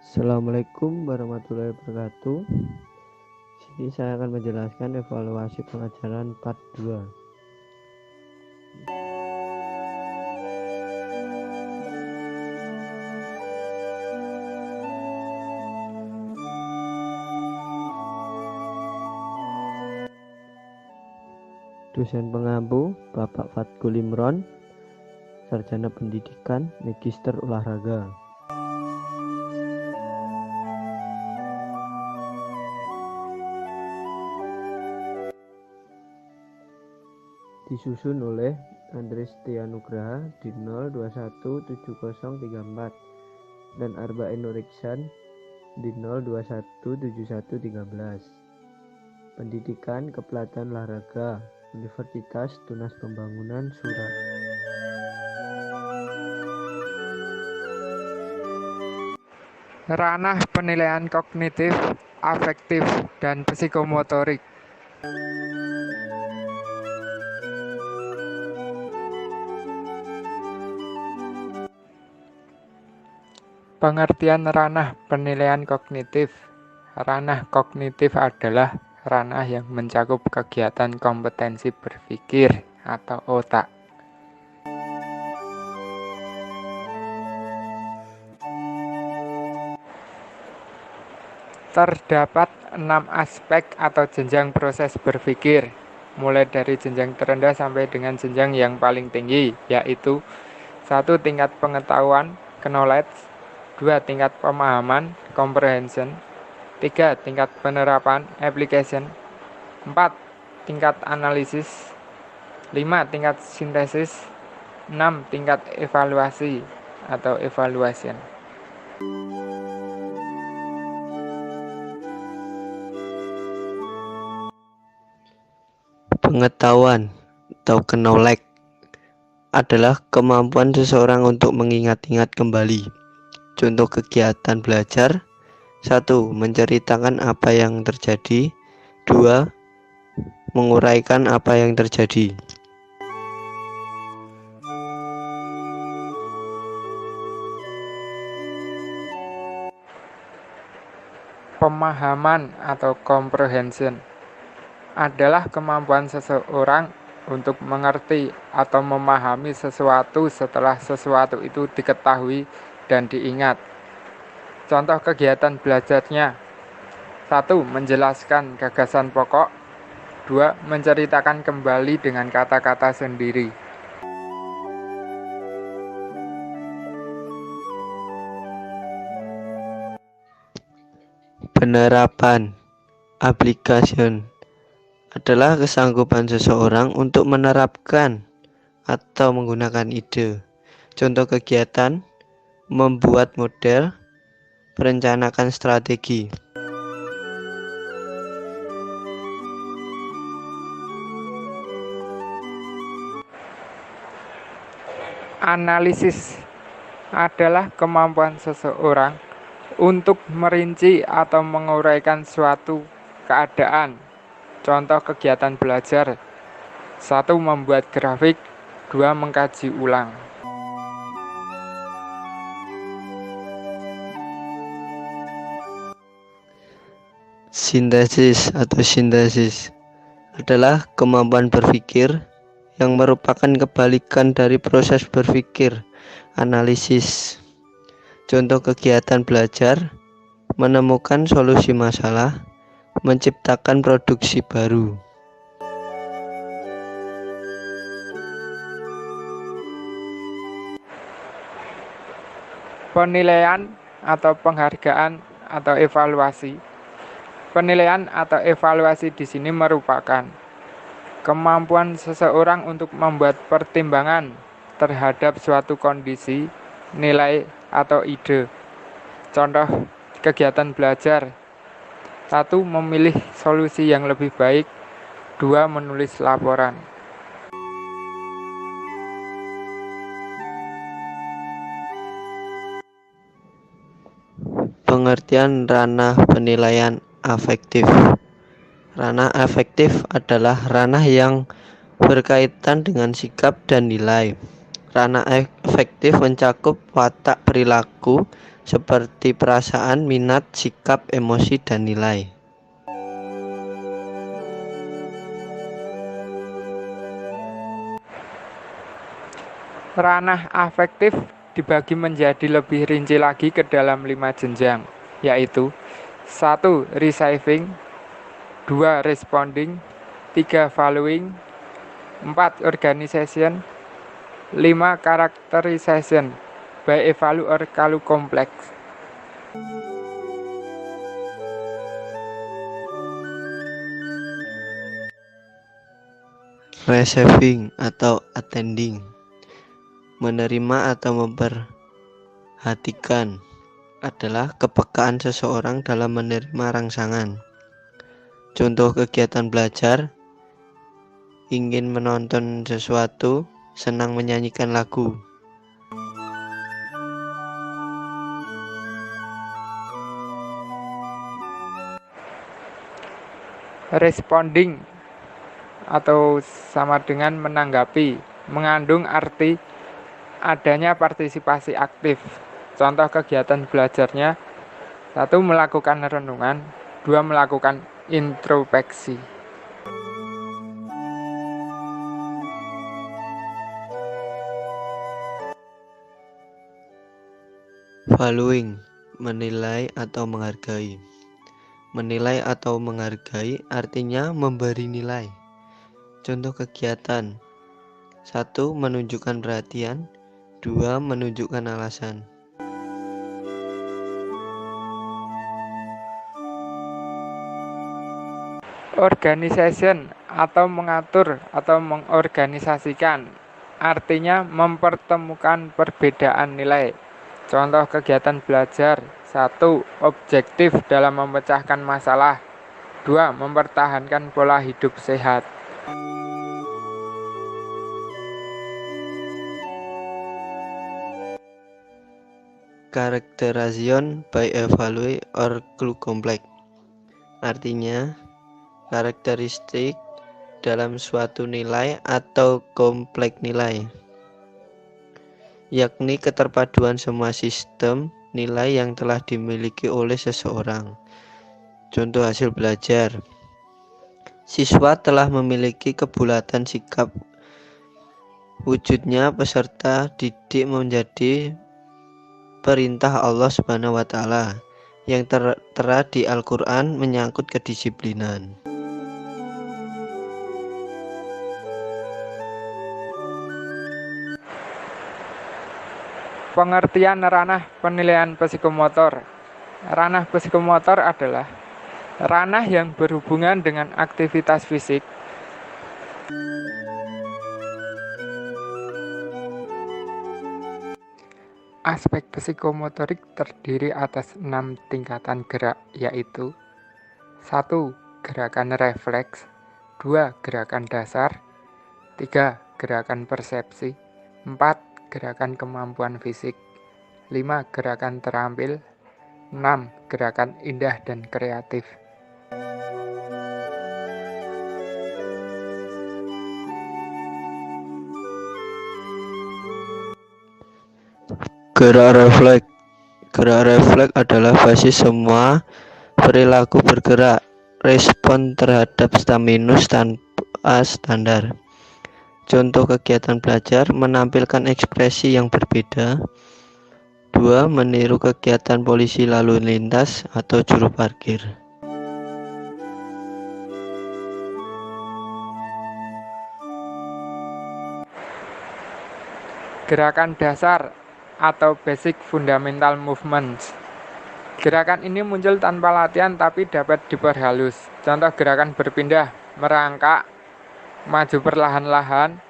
Assalamualaikum warahmatullahi wabarakatuh. Sini saya akan menjelaskan evaluasi pengajaran part 2. Dosen pengampu Bapak Fatkul Imron, Sarjana Pendidikan, Magister Olahraga. Disusun oleh Andres Tianugraha di 0217034 dan Arba'in Nuriksan di 0217113. Pendidikan Kepelatihan Olahraga Universitas Tunas Pembangunan Surat. Ranah penilaian kognitif, afektif, dan psikomotorik. Pengertian ranah penilaian kognitif. Ranah kognitif adalah ranah yang mencakup kegiatan kompetensi berpikir atau otak. Terdapat 6 aspek atau jenjang proses berpikir, mulai dari jenjang terendah sampai dengan jenjang yang paling tinggi, yaitu 1. Tingkat pengetahuan, knowledge, 2. Tingkat pemahaman, comprehension, 3. Tingkat penerapan, application, 4. Tingkat analisis, 5. Tingkat sintesis, 6. Tingkat evaluasi atau evaluation. Pengetahuan atau knowledge adalah kemampuan seseorang untuk mengingat-ingat kembali. Contoh kegiatan belajar: 1. Menceritakan apa yang terjadi. 2. Menguraikan apa yang terjadi. Pemahaman atau comprehension adalah kemampuan seseorang untuk mengerti atau memahami sesuatu setelah sesuatu itu diketahui dan diingat. Contoh kegiatan belajarnya: 1. Menjelaskan gagasan pokok. 2. Menceritakan kembali dengan kata-kata sendiri. Penerapan application adalah kesanggupan seseorang untuk menerapkan atau menggunakan ide. Contoh kegiatan: membuat model, merencanakan strategi. Analisis adalah kemampuan seseorang untuk merinci atau menguraikan suatu keadaan. Contoh kegiatan belajar: 1. Membuat grafik. 2. Mengkaji ulang. Sintesis atau sintesis adalah kemampuan berpikir yang merupakan kebalikan dari proses berpikir analisis. Contoh kegiatan belajar: menemukan solusi masalah, menciptakan produksi baru. Penilaian atau penghargaan atau evaluasi. Penilaian atau evaluasi di sini merupakan kemampuan seseorang untuk membuat pertimbangan terhadap suatu kondisi, nilai, atau ide. Contoh kegiatan belajar: 1. Memilih solusi yang lebih baik. 2. Menulis laporan. Pengertian ranah penilaian afektif. Ranah afektif adalah ranah yang berkaitan dengan sikap dan nilai. Ranah afektif mencakup watak perilaku seperti perasaan, minat, sikap, emosi, dan nilai. Ranah afektif dibagi menjadi lebih rinci lagi ke dalam 5 jenjang, yaitu 1. Receiving, 2. Responding, 3. Valuing, 4. Organization, 5. Characterization by evalu or kalu kompleks. Receiving atau attending, menerima atau memperhatikan, adalah kepekaan seseorang dalam menerima rangsangan. Contoh kegiatan belajar: ingin menonton sesuatu, senang menyanyikan lagu. Responding atau sama dengan menanggapi, mengandung arti adanya partisipasi aktif. Contoh kegiatan belajarnya: 1. Melakukan renungan, 2. Melakukan introspeksi. Valuing, menilai atau menghargai. Menilai atau menghargai artinya memberi nilai. Contoh kegiatan: 1. Menunjukkan perhatian, 2. Menunjukkan alasan. Organization atau mengatur atau mengorganisasikan, artinya mempertemukan perbedaan nilai. Contoh kegiatan belajar: 1. Objektif dalam memecahkan masalah, 2. Mempertahankan pola hidup sehat. Characterization by evaluate or clue complex, artinya karakteristik dalam suatu nilai atau kompleks nilai, yakni keterpaduan semua sistem nilai yang telah dimiliki oleh seseorang. Contoh hasil belajar: siswa telah memiliki kebulatan sikap. Wujudnya peserta didik menjadi perintah Allah Subhanahu wa Ta'ala yang tertera di Al-Quran menyangkut kedisiplinan. Pengertian ranah penilaian psikomotor. Ranah psikomotor adalah ranah yang berhubungan dengan aktivitas fisik, aspek psikomotorik terdiri atas 6 tingkatan gerak, yaitu 1. Gerakan refleks, 2. Gerakan dasar, 3. Gerakan persepsi, 4. Gerakan kemampuan fisik, 5. Gerakan terampil, 6. Gerakan indah dan kreatif. Gerak refleks. Gerak refleks adalah basis semua perilaku bergerak, respon terhadap stimulus tanpa standar. Contoh kegiatan belajar: menampilkan ekspresi yang berbeda, 2. Meniru kegiatan polisi lalu lintas atau juru parkir. Gerakan dasar atau basic fundamental movements. Gerakan ini muncul tanpa latihan tapi dapat diperhalus. Contoh gerakan berpindah, merangkak, maju perlahan-lahan,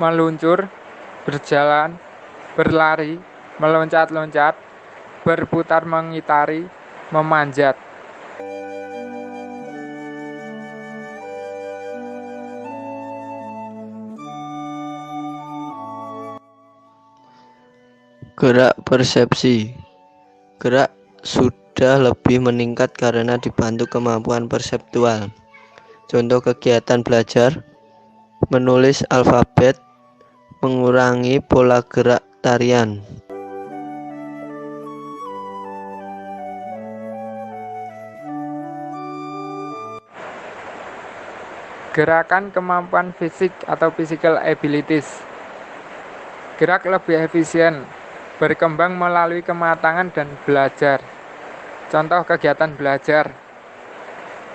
meluncur, berjalan, berlari, meloncat-loncat, berputar mengitari, memanjat. Gerak persepsi. Gerak sudah lebih meningkat karena dibantu kemampuan perseptual. Contoh kegiatan belajar: menulis alfabet, mengurangi pola gerak tarian. Gerakan kemampuan fisik atau physical abilities. Gerak lebih efisien, berkembang melalui kematangan dan belajar. Contoh kegiatan belajar: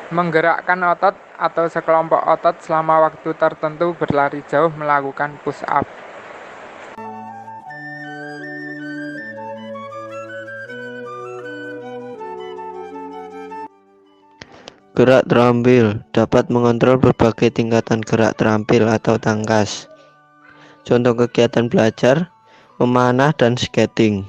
menggerakkan otot atau sekelompok otot selama waktu tertentu, berlari jauh, melakukan push up. Gerak terampil dapat mengontrol berbagai tingkatan gerak terampil atau tangkas. Contoh kegiatan belajar, memanah, dan skating.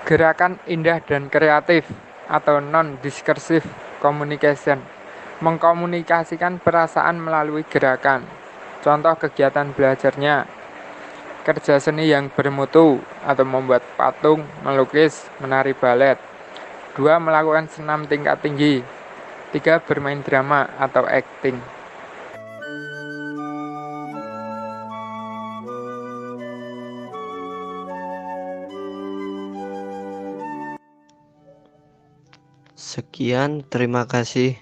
Gerakan indah dan kreatif atau non-discursive communication, mengkomunikasikan perasaan melalui gerakan. Contoh kegiatan belajarnya: kerja seni yang bermutu atau membuat patung, melukis, menari balet. 2. Melakukan senam tingkat tinggi. 3. Bermain drama atau acting. Sekian, terima kasih.